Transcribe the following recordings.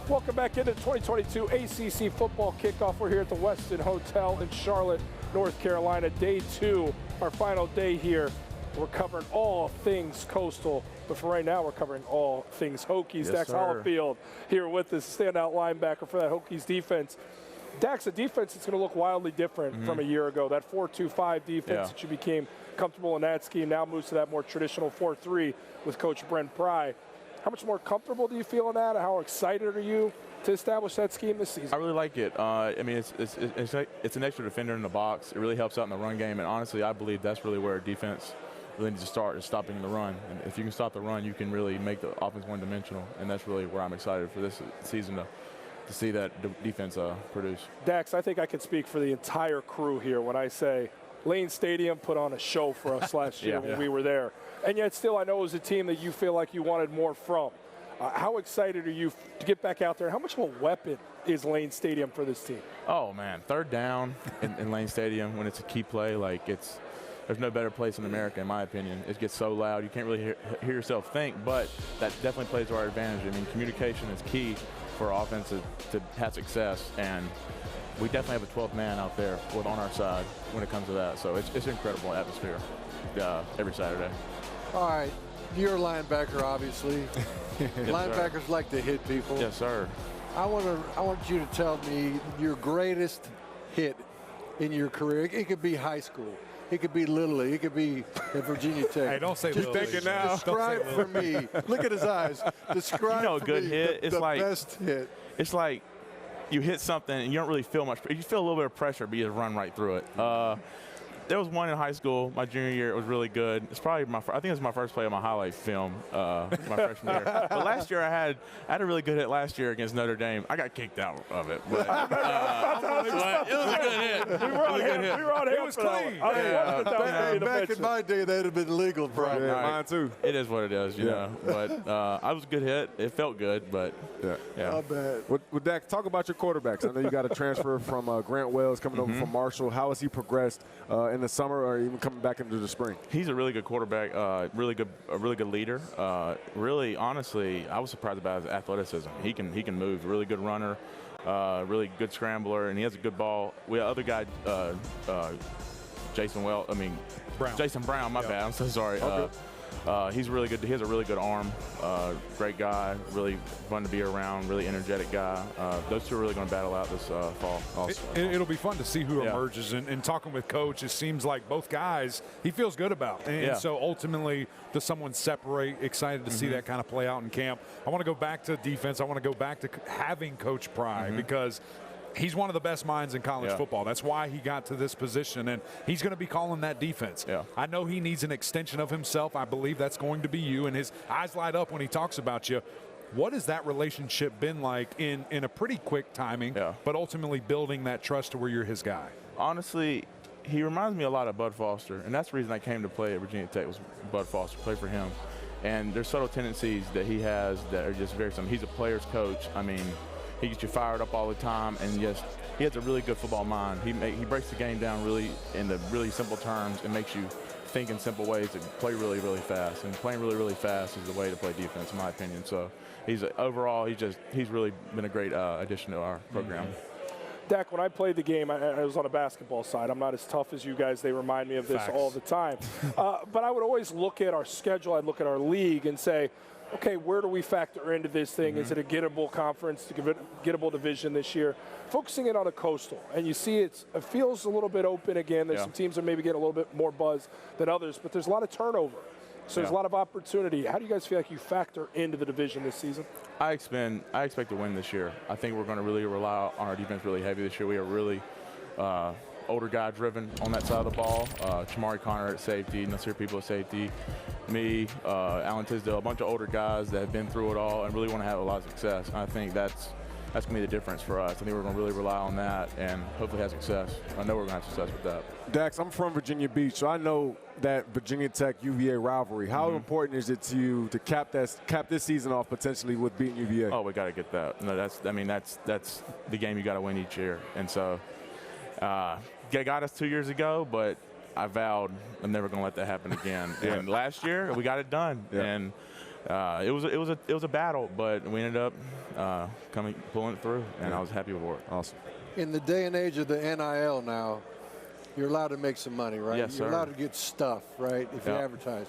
Welcome back into the 2022 ACC Football Kickoff. We're here at the Westin Hotel in Charlotte, North Carolina. Day 2, our final day here. We're covering all things Coastal, but for right now, we're covering all things Hokies. Yes, Dax sir. Hollifield here with us, standout linebacker for that Hokies defense. Dax, a defense that's going to look wildly different from a year ago. That 4-2-5 defense that you became comfortable in that scheme now moves to that more traditional 4-3 with Coach Brent Pry. How much more comfortable do you feel in that? How excited are you to establish that scheme this season? I really like it. I mean, it's an extra defender in the box. It really helps out in the run game, and honestly, I believe that's really where defense really needs to start, is stopping the run. And if you can stop the run, you can really make the offense one-dimensional, and that's really where I'm excited for this season to see that defense produce. Dax, I think I can speak for the entire crew here when I say Lane Stadium put on a show for us last year when we were there. And yet still, I know it was a team that you feel like you wanted more from. How excited are you to get back out there? How much of a weapon is Lane Stadium for this team? Oh, man, third down in Lane Stadium when it's a key play, like there's no better place in America, in my opinion. It gets so loud, you can't really hear yourself think, but that definitely plays to our advantage. I mean, communication is key for our offense to have success, and we definitely have a 12th man out there on our side when it comes to that. So it's an incredible atmosphere every Saturday. All right, you're a linebacker, obviously. Linebackers like to hit people. Yes, sir. I want you to tell me your greatest hit in your career. It could be high school. It could be Little League. It could be at Virginia Tech. Hey, don't say Just Little League. now. Describe for me. Look at his eyes. Describe a for good me hit. the best hit. It's like you hit something and you don't really feel much. You feel a little bit of pressure, but you just run right through it. There was one in high school, my junior year. It was really good. It's probably I think it was my first play on my highlight film, my freshman year. But last year I had a really good hit last year against Notre Dame. I got kicked out of it. But, it was a good hit. We were on him. It was clean. Back in my day, that would have been legal, bro. Yeah, mine too. It is what it is, you know. But I was a good hit. It felt good, but yeah. Not bad. With Dax, talk about your quarterbacks. I know you got a transfer from Grant Wells coming over from Marshall. How has he progressed in the summer or even coming back into the spring? He's a really good quarterback, a really good leader. Really, honestly, I was surprised about his athleticism. He can move. Really good runner, really good scrambler, and he has a good ball. We have other guy, Jason Brown. My bad. I'm so sorry. He's really good. He has a really good arm. Great guy. Really fun to be around. Really energetic guy. Those two are really going to battle out this fall. Also. It'll be fun to see who emerges. And talking with Coach, it seems like both guys he feels good about. And so ultimately, does someone separate? Excited to see that kind of play out in camp. I want to go back to defense. I want to go back to having Coach Pry because he's one of the best minds in college football. That's why he got to this position, and he's going to be calling that defense. I know he needs an extension of himself. I believe that's going to be you, and his eyes light up when he talks about you. What has that relationship been like in a pretty quick timing, but ultimately building that trust to where you're his guy? Honestly, he reminds me a lot of Bud Foster, and that's the reason I came to play at Virginia Tech was Bud Foster, play for him. And there's subtle tendencies that he has that are just very similar. He's a player's coach. I mean, he gets you fired up all the time, and yes, he has a really good football mind. He breaks the game down really in the really simple terms and makes you think in simple ways and play really, really fast. And playing really, really fast is the way to play defense, in my opinion. So overall, he's really been a great addition to our program. Dak, when I played the game, I was on a basketball side. I'm not as tough as you guys. They remind me of this all the time. But I would always look at our schedule. I'd look at our league and say, okay, where do we factor into this thing? Is it a gettable conference, gettable division this year? Focusing in on a Coastal, and you see it feels a little bit open again. There's some teams that maybe get a little bit more buzz than others, but there's a lot of turnover. So there's a lot of opportunity. How do you guys feel like you factor into the division this season? I expect to win this year. I think we're going to really rely on our defense really heavy this year. We are really older guy driven on that side of the ball. Chamari Connor at safety, Nasir People at safety, me, Alan Tisdale, a bunch of older guys that have been through it all and really want to have a lot of success. And I think that's going to be the difference for us. I think we're going to really rely on that and hopefully have success. I know we're going to have success with that. Dax, I'm from Virginia Beach, so I know that Virginia Tech UVA rivalry. How important is it to you to cap this season off potentially with beating UVA? Oh, we got to get that. No, that's the game you got to win each year. And so they got us 2 years ago, but I vowed I'm never going to let that happen again. And last year we got it done. And It was a battle, but we ended up pulling it through, and I was happy with it. Awesome. In the day and age of the NIL now, you're allowed to make some money, right? Yes, you're sir. allowed to get stuff, right, if you Yeah. advertise.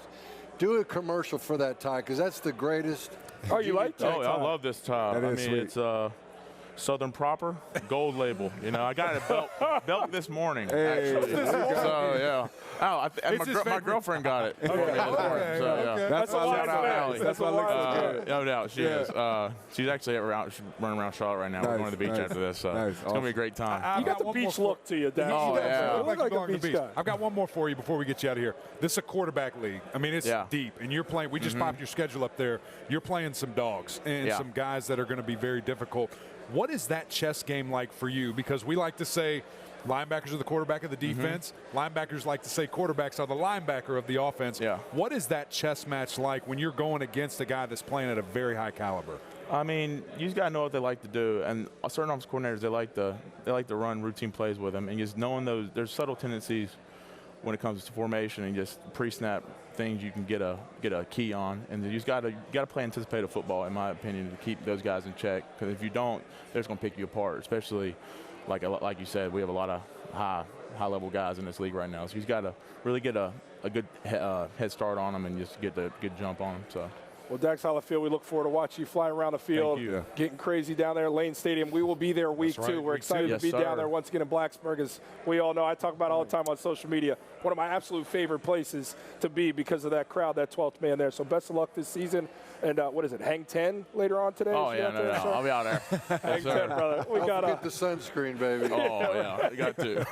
Do a commercial for that tie, because that's the greatest. Oh, you like that? Oh, I love this tie. That I is mean, sweet. it's Southern Proper, gold label. You know, I got a belt this morning, actually. So, yeah. Oh, It's his my favorite. girlfriend got it. Okay. That's a why wise Lex man. Allie. That's a why Lex wise is man. good. No doubt, she Yeah. is. She's actually she's running around Charlotte right now. We're Nice, going to the beach nice, after this, so nice, it's going to be a great time. I've You got the one beach more look to you, Dan. Oh, yeah. You look like belong a to the beach guy. I've got one more for you before we get you out of here. This is a quarterback league. I mean, it's Yeah. deep, and you're playing. We just popped your schedule up there. You're playing some dogs and Yeah. some guys that are going to be very difficult. What is that chess game like for you? Because we like to say linebackers are the quarterback of the defense. Linebackers like to say quarterbacks are the linebacker of the offense. Yeah. What is that chess match like when you're going against a guy that's playing at a very high caliber? I mean, you just gotta know what they like to do, and certain offensive coordinators they like to run routine plays with them, and just knowing there's subtle tendencies when it comes to formation and just pre-snap things you can get a key on, and you just gotta play anticipated football, in my opinion, to keep those guys in check. Because if you don't, they're just gonna pick you apart. Especially like you said, we have a lot of high level guys in this league right now, so you just gotta really get a good head start on them and just get the good jump on them. So. Well, Dax Hollifield, we look forward to watching you fly around the field, Thank you. getting crazy down there at Lane Stadium. We will be there week That's right, 2. We're week excited 2. to be Yes, down sir. there once again in Blacksburg, as we all know. I talk about it all the time on social media. One of my absolute favorite places to be because of that crowd, that 12th man there. So best of luck this season. And what is it, Hang 10 later on today? Oh Is you yeah, out no, there, sir? I'll be out there. Hang 10, brother. We Don't got forget the sunscreen, baby. Oh yeah, you got to.